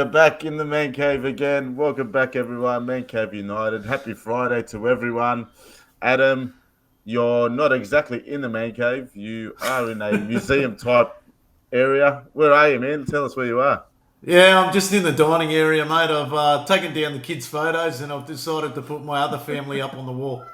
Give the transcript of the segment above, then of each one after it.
are back in the Man Cave again. Welcome back, everyone. Man Cave United. Happy Friday to everyone. Adam, you're not exactly in the Man Cave. You are in a museum type area. Where are you, man? Tell us where you are. Yeah, I'm just in the dining area, mate. I've taken down the kids' photos and I've decided to put my other family up on the wall.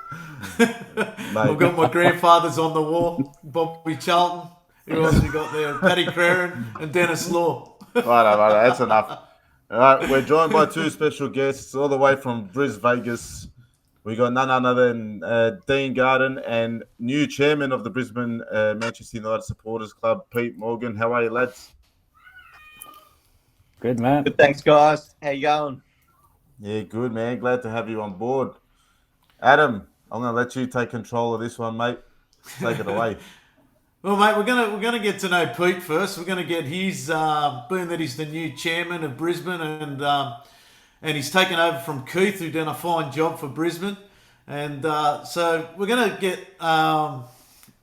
I've Mate. got my grandfathers on the wall, Bobby Charlton. Who else we got there? Paddy Crerand and Dennis Law. Righto. That's enough. All right, we're joined by two special guests all the way from Vegas. We got none other than Dean Garden and new chairman of the Brisbane Manchester United Supporters Club, Pete Morgan. How are you, lads? Good man. Good, thanks, guys. How you going? Yeah, good, man. Glad to have you on board. Adam, I'm going to let you take control of this one, mate. Take it away. Well, mate, we're gonna get to know Pete first. We're gonna get his being that he's the new chairman of Brisbane and he's taken over from Keith, who done a fine job for Brisbane. And so we're gonna get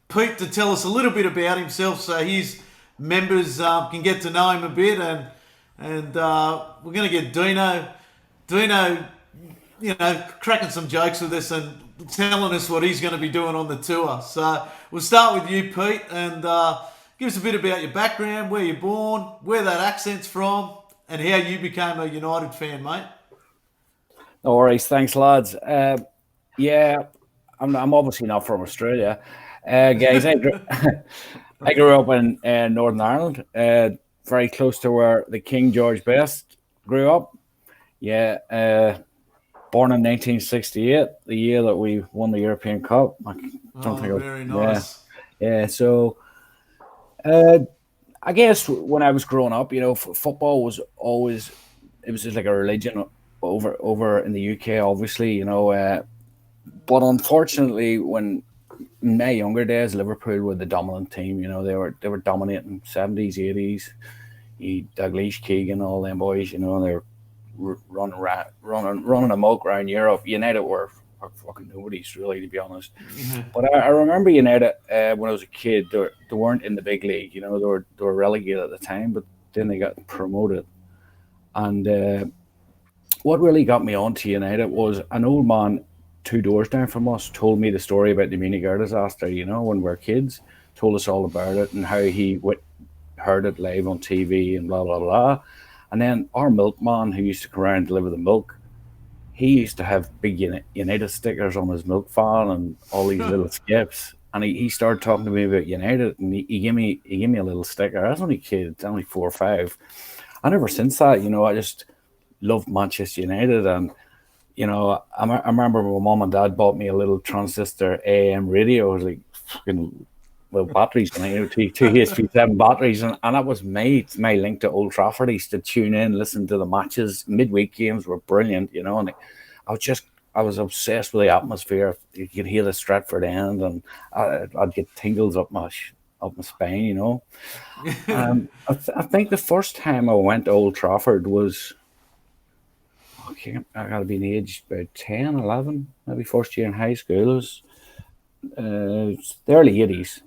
Pete to tell us a little bit about himself, so his members can get to know him a bit, and we're gonna get Dino, cracking some jokes with us and telling us what he's going to be doing on the tour. So we'll start with you, Pete, and give us a bit about your background, where you're born, where that accent's from, and how you became a United fan, mate. No worries. Thanks, lads. Yeah, I'm obviously not from Australia. Guys, I grew up in Northern Ireland, very close to where the King George Best grew up. Yeah, born in 1968, the year that we won the European Cup. Very nice. Yeah. So, I guess when I was growing up, football was always it was just like a religion over in the UK, obviously, but unfortunately, when in my younger days, Liverpool were the dominant team. They were dominating 70s, 80s. Dalglish, Keegan, all them boys. They were running amok around Europe. United were fucking nobodies, really, to be honest. Mm-hmm. But I remember United when I was a kid. They weren't in the big league. They were relegated at the time, but then they got promoted. And what really got me onto United was an old man 2 doors down from us told me the story about the Munich air disaster. When we were kids, told us all about it and how he heard it live on TV and blah blah blah. And then our milkman, who used to come around and deliver the milk, he used to have big United stickers on his milk van and all these little skips. And he started talking to me about United, and he gave me a little sticker. I was only a kid, only 4 or 5. And ever since that, I just loved Manchester United. And I remember my mom and dad bought me a little transistor AM radio. It was like fucking batteries on it, two HP7 batteries, and that was my link to Old Trafford. I used to tune in, listen to the matches. Midweek games were brilliant, and I was obsessed with the atmosphere. You could hear the Stratford end, and I'd get tingles up my spine, I think the first time I went to Old Trafford was I gotta be in age about 10, 11, maybe first year in high school. It was the early 80s,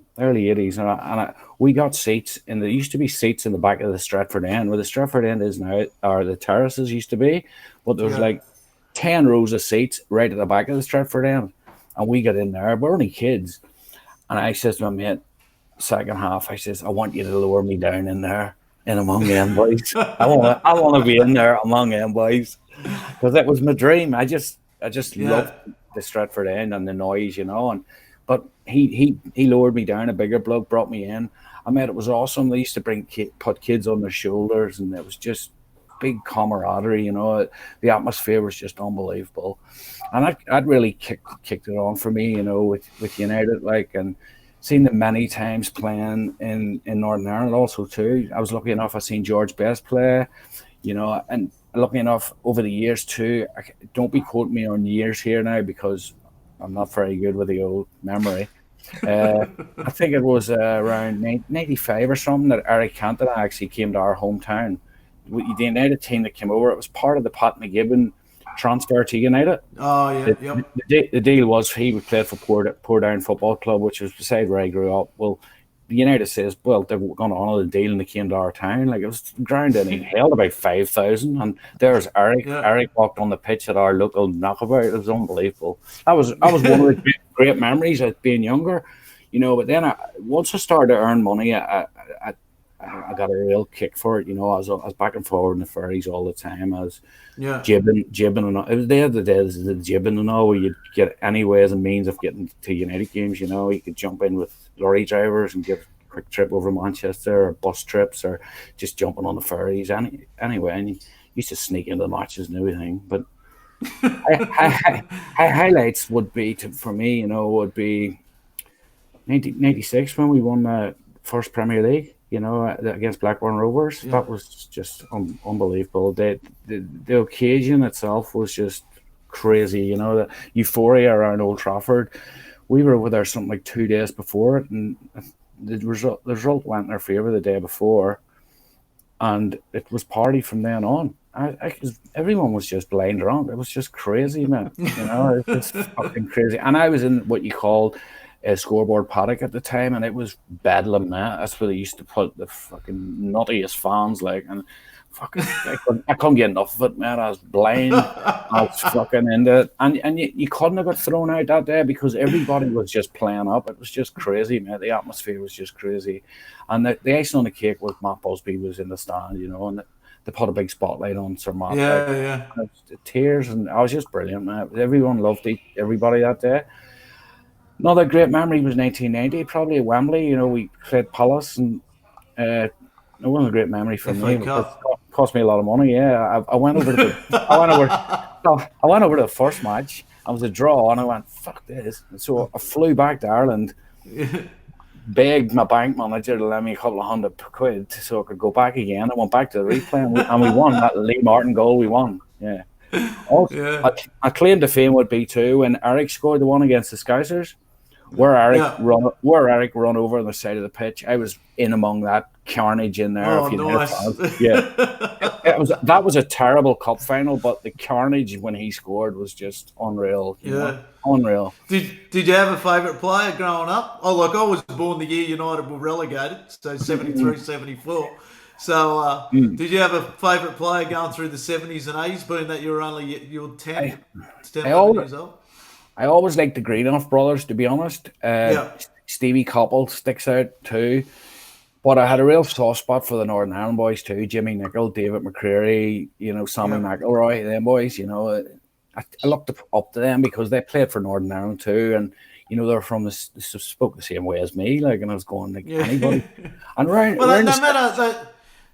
and we got seats, and there used to be seats in the back of the Stratford end, where the Stratford end is now, or the terraces used to be, but there was like 10 rows of seats right at the back of the Stratford end, and we got in there. We're only kids, and I says to my mate, second half, I says, I want you to lower me down in there, in among them boys. I want to be in there among them boys, because that was my dream. I just loved the Stratford end and the noise, But he lowered me down. A bigger bloke brought me in. I mean, it was awesome. They used to put kids on their shoulders, and it was just big camaraderie. The atmosphere was just unbelievable, and I'd really kicked it on for me. With United, and seen them many times playing in Northern Ireland also too. I was lucky enough. I seen George Best play, and lucky enough over the years too. Don't be quoting me on years here now, because I'm not very good with the old memory. I think it was around 95 or something that Eric Cantona actually came to our hometown. The United team that came over, it was part of the Pat McGibbon transfer to United. Oh, yeah, The deal was he would play for Portadown Football Club, which was beside where I grew up. Well, United says, well, they're going to honour the deal, and they came to our town. Like, it was ground and he held about 5,000, and there's Eric. Yeah. Eric walked on the pitch at our local knockabout. It was unbelievable. That was one of the great memories of being younger, But then once I started to earn money, I got a real kick for it. I was back and forward in the ferries all the time. I was jibbing and all. It was the days the jibbing and all, where you'd get any ways and means of getting to United games. You could jump in with lorry drivers and give a quick trip over Manchester, or bus trips, or just jumping on the ferries. Anyway, and you used to sneak into the matches and everything. But highlights would be for me, would be 1996 when we won the first Premier League. Against Blackburn Rovers. That was just unbelievable. The occasion itself was just crazy. The euphoria around Old Trafford. We were over there something like 2 days before it, and the result went in our favour the day before, and it was party from then on. Everyone was just blind drunk. It was just crazy, man. It was fucking crazy. And I was in what you call a scoreboard paddock at the time, and it was bedlam, man. That's where they used to put the fucking nuttiest fans, like, and fucking I couldn't get enough of it, man. I was blind. I was fucking into it, and you couldn't have got thrown out that day because everybody was just playing up. It was just crazy, man. The atmosphere was just crazy, and the icing on the cake was Matt Busby was in the stand, and they put a big spotlight on Sir Matt. Yeah. The tears, and I was just brilliant, man. Everyone loved everybody that day. Another great memory was 1990, probably at Wembley. We played Palace, and it wasn't a great memory for me. It cost me a lot of money. Yeah, I went over to I went over to the first match. I was a draw, and I went, "Fuck this!" And so I flew back to Ireland, begged my bank manager to lend me a couple of £100 so I could go back again. I went back to the replay, and we won that Lee Martin goal. We won. Yeah. Also, I claim to fame would be too when Eric scored the one against the Scousers. Where Eric run over on the side of the pitch, I was in among that carnage in there. Oh, nice. That was a terrible cup final, but the carnage when he scored was just unreal. Unreal. Did you have a favourite player growing up? Oh, look, I was born the year United were relegated, so 73, 74. So, did you have a favourite player going through the 70s and 80s, being that you were 10 years old? I always liked the Greenough brothers, to be honest. Stevie Coppell sticks out too. But I had a real soft spot for the Northern Ireland boys too. Jimmy Nicholl, David McCreary, Sammy McElroy, them boys, I looked up to them because they played for Northern Ireland too. And, they're from spoke the same way as me. Like, and I was going, like, anybody. And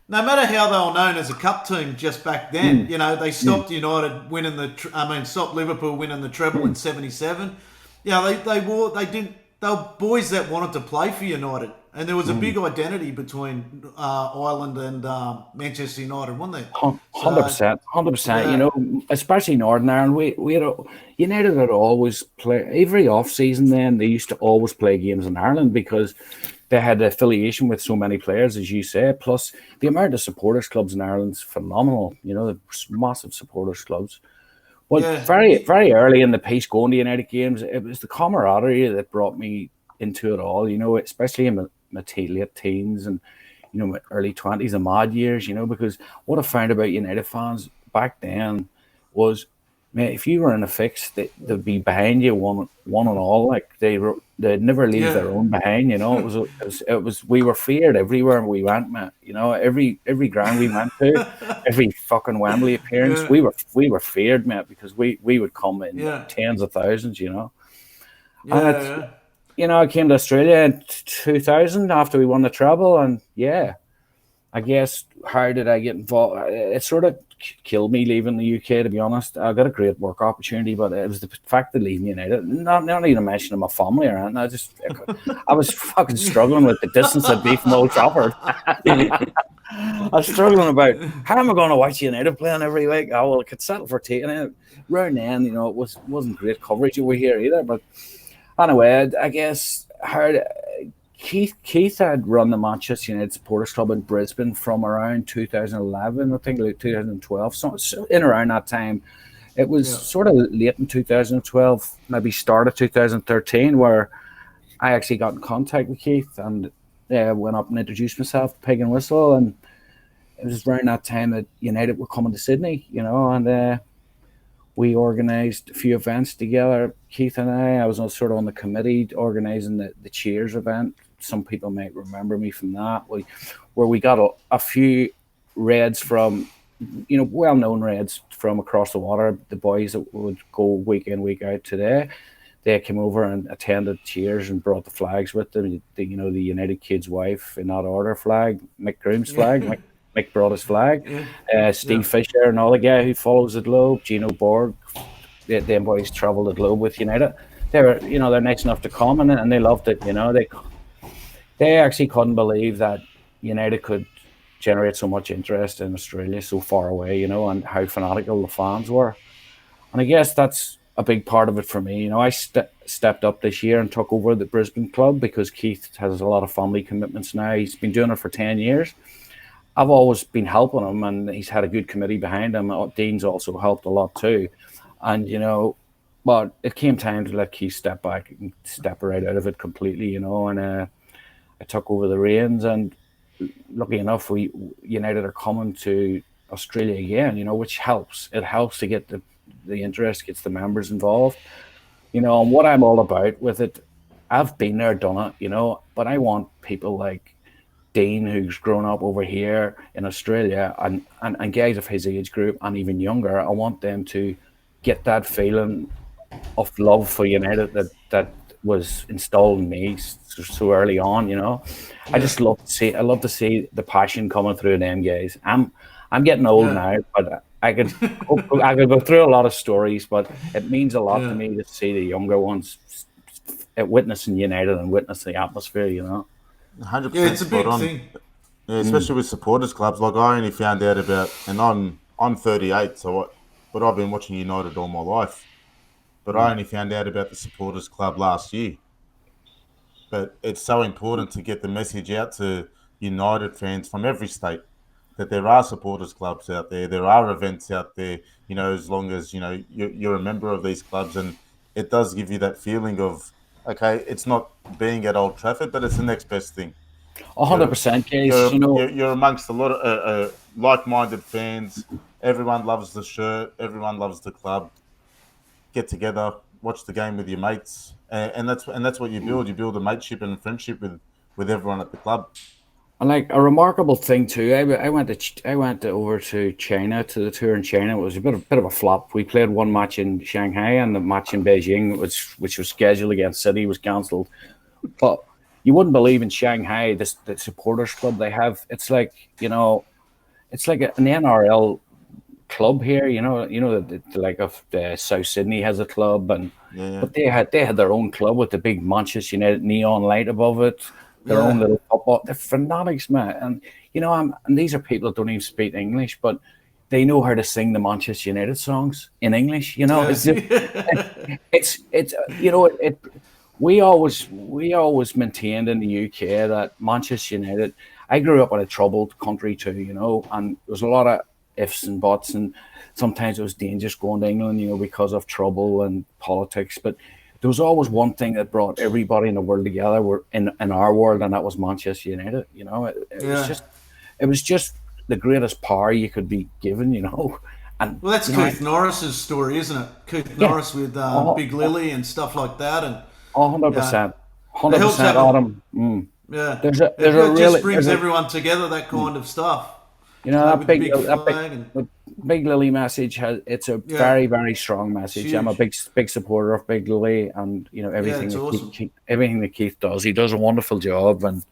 no matter how they were known as a cup team just back then, they stopped United winning stopped Liverpool winning the treble in '77. They were boys that wanted to play for United, and there was a big identity between Ireland and Manchester United, wasn't there? 100%. Especially Northern Ireland. We had United had always play every off season. Then they used to always play games in Ireland because they had affiliation with so many players, as you say. Plus, the amount of supporters clubs in Ireland's phenomenal. The massive supporters clubs. But very, very early in the piece going to United games, it was the camaraderie that brought me into it all. Especially in my late teens and my early 20s and mad years. Because what I found about United fans back then was, man, if you were in a fix, they'd be behind you one and all. Like they'd never leave their own behind. It was we were feared everywhere we went, man. Every ground we went to, every fucking Wembley appearance, we were feared, man, because we would come in tens of thousands. I came to Australia in 2000 after we won the treble, and I guess how did I get involved? It sort of killed me leaving the UK, to be honest. I got a great work opportunity, but it was the fact that leaving United, not even mentioning my family or anything. I was fucking struggling with the distance I'd be from Old Trafford. I was struggling about how am I going to watch United playing every week? Oh, well, I could settle for taking it. Round then, it wasn't great coverage over here either. But anyway, I guess Keith had run the Manchester United Supporters Club in Brisbane from around 2011, I think, like 2012. So in around that time, it was sort of late in 2012, maybe start of 2013, where I actually got in contact with Keith, and went up and introduced myself to Pig and Whistle, and it was around that time that United were coming to Sydney, and we organised a few events together. Keith and I was sort of on the committee organising the Cheers event. Some people might remember me from that. Where we got a few Reds from, well-known Reds from across the water. The boys that would go week in, week out today, they came over and attended Cheers and brought the flags with them. The United Kid's wife in that order flag, Mick Groom's flag. Mick brought his flag. Steve Fisher, another guy who follows the Globe. Gino Borg. Them boys travelled the Globe with United. They're nice enough to come and they loved it. They actually couldn't believe that United could generate so much interest in Australia so far away. And how fanatical the fans were. And I guess that's a big part of it for me. I stepped up this year and took over the Brisbane club because Keith has a lot of family commitments now. He's been doing it for 10 years. I've always been helping him, and he's had a good committee behind him. Dean's also helped a lot too. And, but it came time to let Keith step back and step right out of it completely, and I took over the reins. And lucky enough, United are coming to Australia again, which helps. It helps to get the interest, gets the members involved. And what I'm all about with it, I've been there, done it, but I want people like Dean, who's grown up over here in Australia, and guys of his age group and even younger. I want them to get that feeling of love for United that was installed in me so early on. I just love to see the passion coming through them guys. I'm getting old now, but I could go through a lot of stories, but it means a lot to me to see the younger ones witnessing United and witnessing the atmosphere. 100%. Yeah, it's a big thing. Yeah, especially with supporters clubs. Like I only found out about, and I'm 38, but I've been watching United all my life. But I only found out about the supporters club last year. But it's so important to get the message out to United fans from every state that there are supporters clubs out there. There are events out there. As long as you're a member of these clubs, and it does give you that feeling of, okay, it's not being at Old Trafford, but it's the next best thing. 100%, guys. You're amongst a lot of like-minded fans. Everyone loves the shirt. Everyone loves the club. Get together, watch the game with your mates, and that's what you build. You build a mateship and a friendship with everyone at the club. And like a remarkable thing too, I went over to China to the tour in China. It was a bit of a flop. We played one match in Shanghai, and the match in Beijing, which was scheduled against City, was cancelled. But you wouldn't believe in Shanghai the supporters club they have. It's like it's like an NRL club here. The like of the South Sydney has a club, but they had their own club with the big Manchester United neon light above it. Their own little football. They're fanatics, man. And and these are people that don't even speak English, but they know how to sing the Manchester United songs in English. We always maintained in the UK that Manchester United. I grew up in a troubled country too, and there was a lot of ifs and buts, and sometimes it was dangerous going to England, because of trouble and politics, but there was always one thing that brought everybody in the world together. We're in our world, and that was Manchester United. It was just the greatest power you could be given. And well, that's Keith Norris's story, isn't it? Keith Norris with Big Lily and stuff like that, and 100%, 100%, Adam. Yeah, it just brings everyone together. That kind of stuff. That Big Lily message it's a very, very strong message. I'm a big supporter of Big Lily, and everything everything that Keith does. He does a wonderful job, and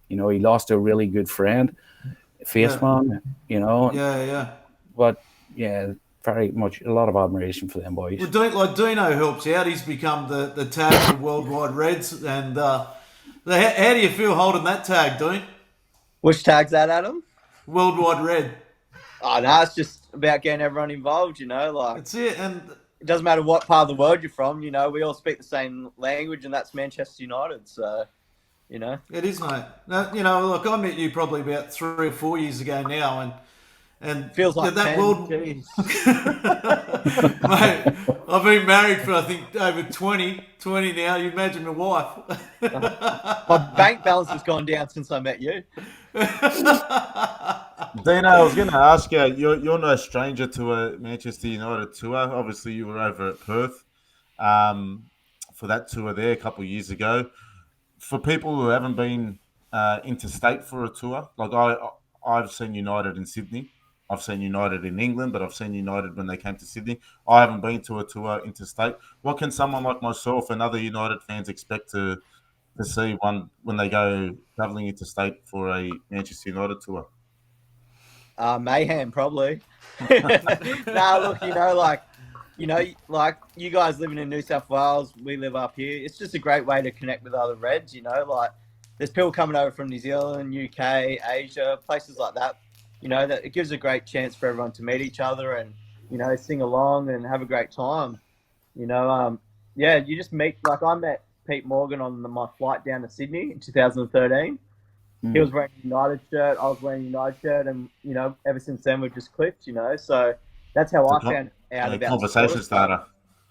he lost a really good friend, Faceman. But very much a lot of admiration for them boys. Well, Dino helps out. He's become the tag for Worldwide Reds, and how do you feel holding that tag, Dean? Which tag's that, Adam? Worldwide Red. Oh no, it's just about getting everyone involved. That's it, and it doesn't matter what part of the world you're from. We all speak the same language, and that's Manchester United. So, it is, mate. Now, look, I met you probably about 3 or 4 years ago now, And Feels like that 10. world, Jeez. mate, I've been married for I think over 20 now. You imagine my wife. My bank balance has gone down since I met you. Dino, I was going to ask you, you're no stranger to a Manchester United tour. Obviously, you were over at Perth um, for that tour there a couple of years ago. For people who haven't been interstate for a tour, like I've seen United in Sydney. I've seen United in England, but I've seen United when they came to Sydney. I haven't been to a tour interstate. What can someone like myself and other United fans expect to see one when they go travelling interstate for a Manchester United tour? Mayhem, probably. Nah, look, like you guys living in New South Wales, we live up here. It's just a great way to connect with other Reds. Like there's people coming over from New Zealand, UK, Asia, places like that. That it gives a great chance for everyone to meet each other and sing along and have a great time. Yeah, you just meet. Like I met Pete Morgan on my flight down to Sydney in 2013. He was wearing a United shirt. I was wearing a United shirt, and ever since then we've just clicked. So that's how I found out about Conversation starter.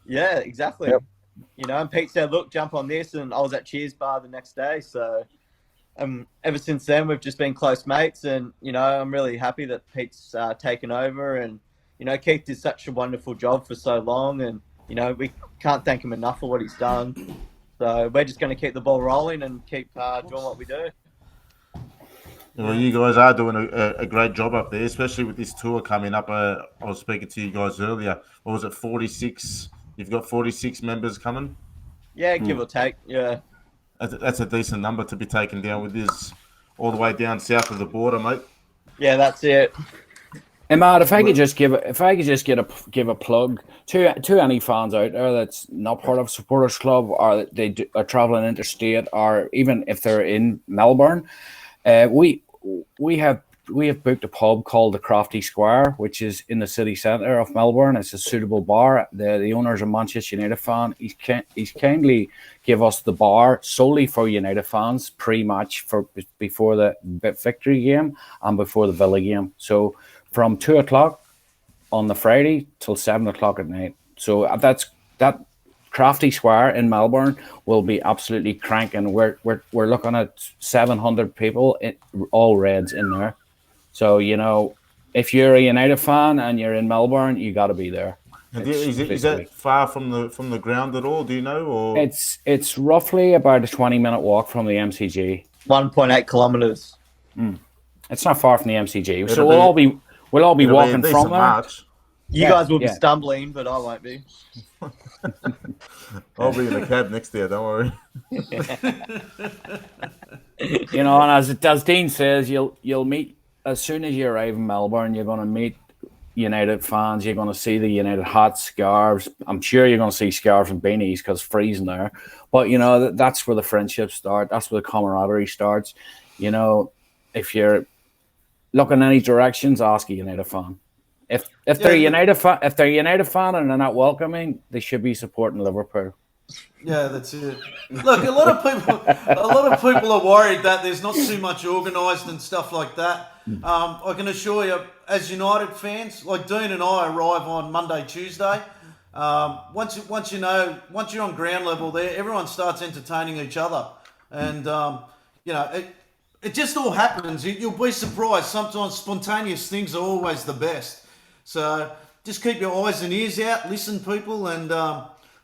Yeah, exactly. Yep. And Pete said, "Look, jump on this," and I was at Cheers Bar the next day. So, ever since then we've just been close mates, and I'm really happy that Pete's taken over, and Keith did such a wonderful job for so long, and we can't thank him enough for what he's done. So we're just going to keep the ball rolling and keep doing what we do. Well, you guys are doing a great job up there, especially with this tour coming up. I was speaking to you guys earlier. What was it, 46? You've got 46 members coming? Yeah, give or take, yeah. That's a decent number to be taken down with this all the way down south of the border, mate. Yeah, that's it. And Matt, if I could just give a plug to any fans out there that's not part of a supporters club, or they are traveling interstate, or even if they're in Melbourne, we have booked a pub called the Crafty Square, which is in the city centre of Melbourne. It's a suitable bar. The owner's a Manchester United fan. He's kindly give us the bar solely for United fans pre-match before the victory game and before the Villa game. So from 2:00 on the Friday till 7:00 at night. So that Crafty Square in Melbourne will be absolutely cranking. We're looking at 700 people, all Reds in there. So if you're a United fan and you're in Melbourne, you got to be there. Is that far from the ground at all? Do you know? Or it's roughly about a 20-minute walk from the MCG. 1.8 kilometres. It's not far from the MCG, so we'll all be walking from there. March. You guys will be stumbling, but I won't be. I'll be in a cab next year. Don't worry. And as Dean says, you'll meet as soon as you arrive in Melbourne. You're going to meet United fans. You're going to see the United hats, scarves. I'm sure you're going to see scarves and beanies because it's freezing there. But that's where the friendships start. That's where the camaraderie starts. If you're looking any directions, ask a United fan. If they're United fan and they're not welcoming, they should be supporting Liverpool. Yeah, that's it. Look, a lot of people are worried that there's not too much organised and stuff like that. I can assure you, as United fans, like Dean and I arrive on Monday, Tuesday. Once you're on ground level there, everyone starts entertaining each other, and it just all happens. You'll be surprised. Sometimes spontaneous things are always the best. So just keep your eyes and ears out, listen, people, and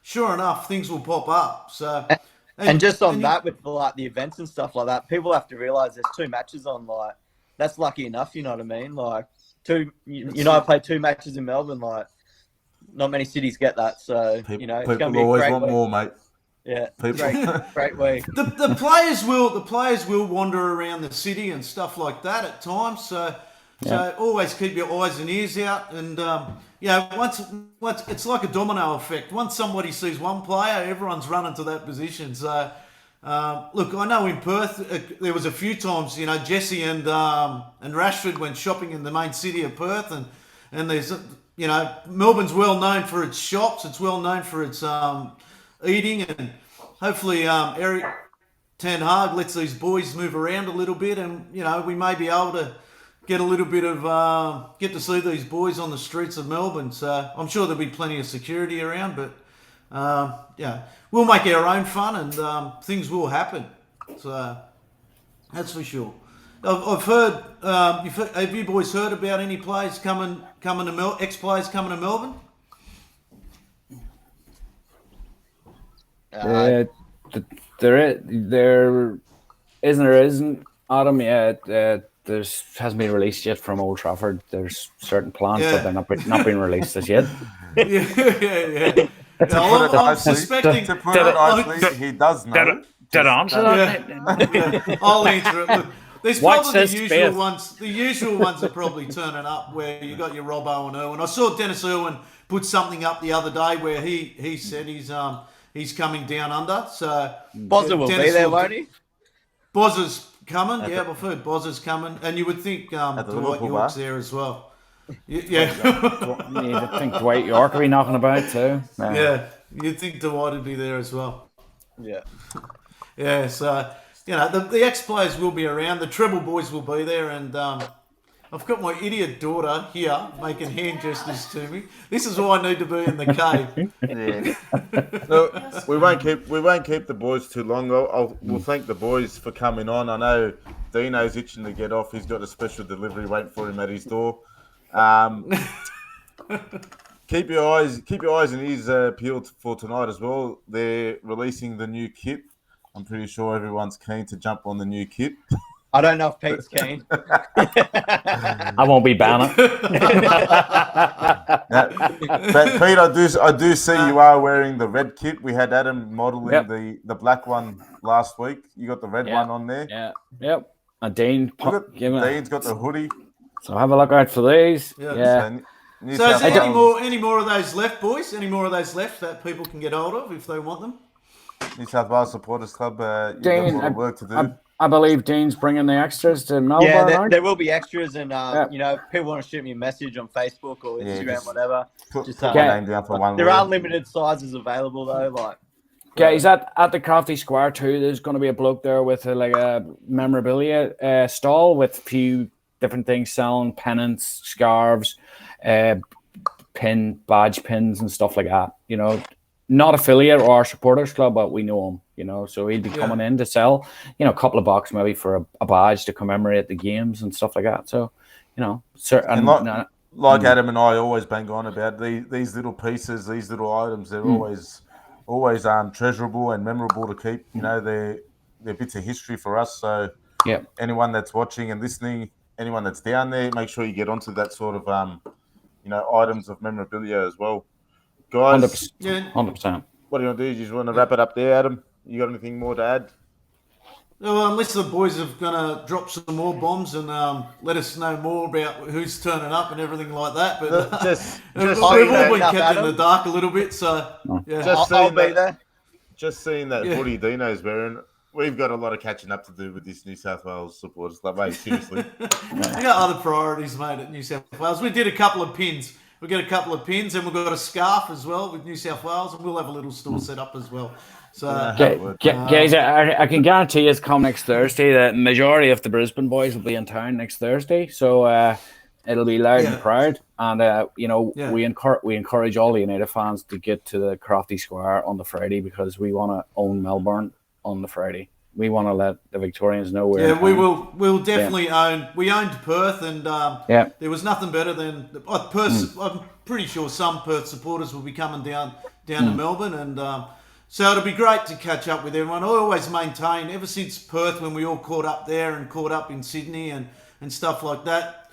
sure enough, things will pop up. So, and just on that, with the events and stuff like that, people have to realise there's 2 matches on. Like that's lucky enough, you know what I mean? Like I played 2 matches in Melbourne. Like not many cities get that. So it's going to be always a great want week. More, mate. Yeah, great week. The players will wander around the city and stuff like that at times. So always keep your eyes and ears out, and once it's like a domino effect. Once somebody sees one player, everyone's running to that position. So look, I know in Perth there was a few times Jesse and Rashford went shopping in the main city of Perth, and there's Melbourne's well known for its shops. It's well known for its eating, and hopefully Eric Ten Hag lets these boys move around a little bit, and we may be able to get a little bit of get to see these boys on the streets of Melbourne. So I'm sure there'll be plenty of security around, but yeah, we'll make our own fun and things will happen. So that's for sure. I've heard. Have you boys heard about any players coming to ex-players coming to Melbourne? There isn't or isn't Adam yet. There's hasn't been released yet from Old Trafford. There's certain plans, but they're not being released as yet. Yeah. I'm suspecting. To put it nicely, he does know. Did I answer that? Yeah. I'll answer it. Look, there's White probably the says usual Beth. ones. The usual ones are probably turning up where you got your Robbo and Irwin. I saw Dennis Irwin put something up the other day where he said he's coming down under. So Bozza will be there, won't he? Bozza's coming. Yeah, I've heard Bozza's coming, and you would think Dwight Liverpool York's bar. there as well. Yeah. I think Dwight York will be knocking about too. Yeah, you'd think Dwight would be there as well. Yeah. Yeah, so, the ex-players will be around. The treble boys will be there, and I've got my idiot daughter here making hand gestures to me. This is why I need to be in the cave. Yeah. Look, we won't keep the boys too long. We'll thank the boys for coming on. I know Dino's itching to get off. He's got a special delivery waiting for him at his door. Keep your eyes and ears peeled for tonight as well. They're releasing the new kit. I'm pretty sure everyone's keen to jump on the new kit. I don't know if Pete's keen. I won't be banning. But Pete, I do see you are wearing the red kit. We had Adam modelling the black one last week. You got the red one on there. Yeah. Yep. And Dean's got the hoodie. So have a look out for these. Yeah. So is there any more of those left, boys? Any more of those left that people can get hold of if they want them? New South Wales Supporters Club, you've got Dean, a lot of work to do. I believe Dean's bringing the extras to Melbourne. Yeah, there will be extras, and if people want to shoot me a message on Facebook or Instagram, whatever. Put my name down for one. There are limited sizes available though. Guys, at the Crafty Square too, there's going to be a bloke there with a memorabilia stall with a few different things selling, pennants, scarves, badge pins and stuff like that. Not affiliate or our supporters club, but we know him, so he'll be coming in to sell, a couple of bucks maybe for a badge to commemorate the games and stuff like that. So, like Adam and I always bang on about these little pieces, these little items, they're always treasurable and memorable to keep. They're bits of history for us. So anyone that's watching and listening, anyone that's down there, make sure you get onto that sort of items of memorabilia as well. Guys, 100%. What do you want to do? You just want to wrap it up there, Adam? You got anything more to add? No, unless the boys are going to drop some more bombs and let us know more about who's turning up and everything like that. But we've all been kept in the dark a little bit, so yeah. I'll be there. Just seeing that hoodie Dino's wearing, we've got a lot of catching up to do with this New South Wales supporters club, mate. Seriously. We got other priorities, mate, at New South Wales. We did a couple of pins. We got a couple of pins, and we've got a scarf as well with New South Wales, and we'll have a little store set up as well. So, guys, I can guarantee you, come next Thursday, the majority of the Brisbane boys will be in town next Thursday. So it'll be loud and proud, and we encourage all the United fans to get to the Crafty Square on the Friday because we want to own Melbourne on the Friday. We want to let the Victorians know we're. Yeah, we will. We'll definitely own. We owned Perth, and there was nothing better than Perth. I'm pretty sure some Perth supporters will be coming down to Melbourne, and so it'll be great to catch up with everyone. I always maintain, ever since Perth, when we all caught up there and caught up in Sydney and stuff like that.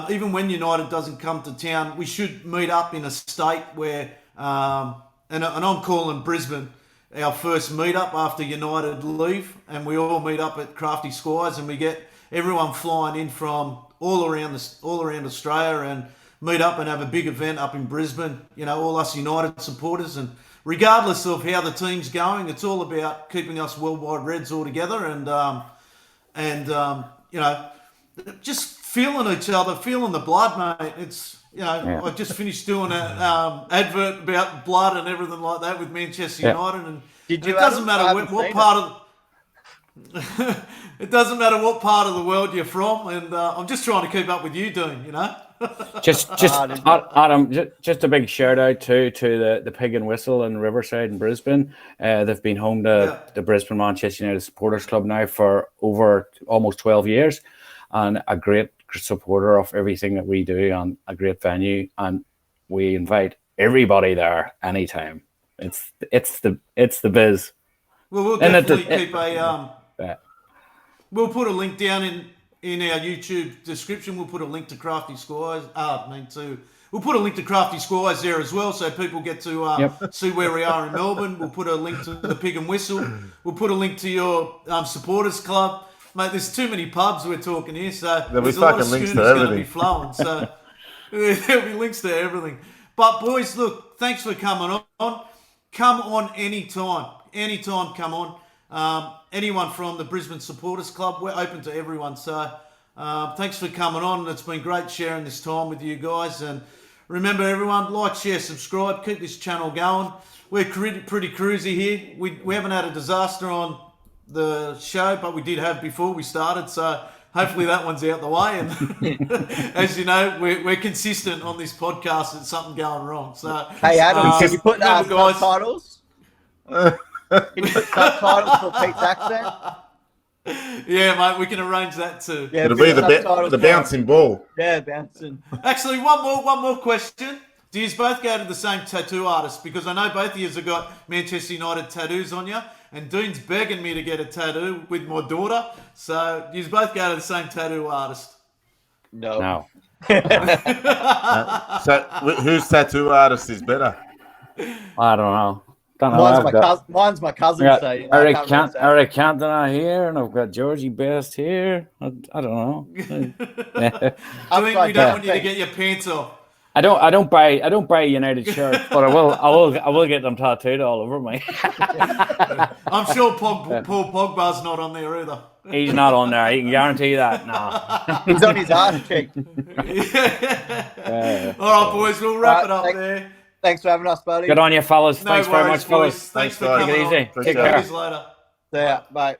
Even when United doesn't come to town, we should meet up in a state where, and I'm calling Brisbane our first meet-up after United leave, and we all meet up at Crafty Squires, and we get everyone flying in from all around Australia and meet up and have a big event up in Brisbane. All us United supporters, and regardless of how the team's going, it's all about keeping us worldwide Reds all together and just feeling each other, feeling the blood, mate. It's I just finished doing an advert about blood and everything like that with Manchester United, and it doesn't matter what part of. It doesn't matter what part of the world you're from, and I'm just trying to keep up with you doing, you know. Just Adam, just a big shout out to the Pig and Whistle in Riverside in Brisbane. They've been home to the Brisbane Manchester United Supporters Club now for over almost 12 years, and a great supporter of everything that we do, and a great venue, and we invite everybody there anytime. It's the biz. Well, we'll definitely keep we'll put a link down in our YouTube description. We'll put a link to Crafty Squires. We'll put a link to Crafty Squires there as well, so people get to see where we are in Melbourne. We'll put a link to the Pig and Whistle. We'll put a link to your supporters club, mate. There's too many pubs we're talking here, so there's a lot of schooners going to be flowing. So there'll be links to everything. But boys, look, thanks for coming on. Come on anytime. Anytime, come on. Anyone from the Brisbane Supporters Club, we're open to everyone. So thanks for coming on. It's been great sharing this time with you guys. And remember, everyone, like, share, subscribe. Keep this channel going. We're pretty cruisy here. We haven't had a disaster on the show, but we did have before we started. So hopefully that one's out the way. And as you know, we're consistent on this podcast. There's something going wrong. So hey, Adam, can you put guys, subtitles? Can you put subtitles for Pete's accent? Yeah, mate, we can arrange that too. Yeah, It'll be the bouncing ball. Yeah, bouncing. Actually, one more question. Do you both go to the same tattoo artist? Because I know both of you have got Manchester United tattoos on you, and Dean's begging me to get a tattoo with my daughter. So you both go to the same tattoo artist? No. So whose tattoo artist is better? I don't know. Mine's my cousin. Yeah, So, Eric Cantona here, and I've got Georgie Best here. I don't know. I think we don't want you to get your pants off. I don't buy United shirts, but I will get them tattooed all over me. I'm sure Paul Pogba's not on there either. He's not on there. You can guarantee that. No. He's on his ass cheek. All right, boys, we'll wrap it up there. Thanks for having us, buddy. Good on you, fellas. No Thanks worries, very much, fellas. Thanks for guys. coming Take it easy. on. Take care. See you later. See ya. Bye.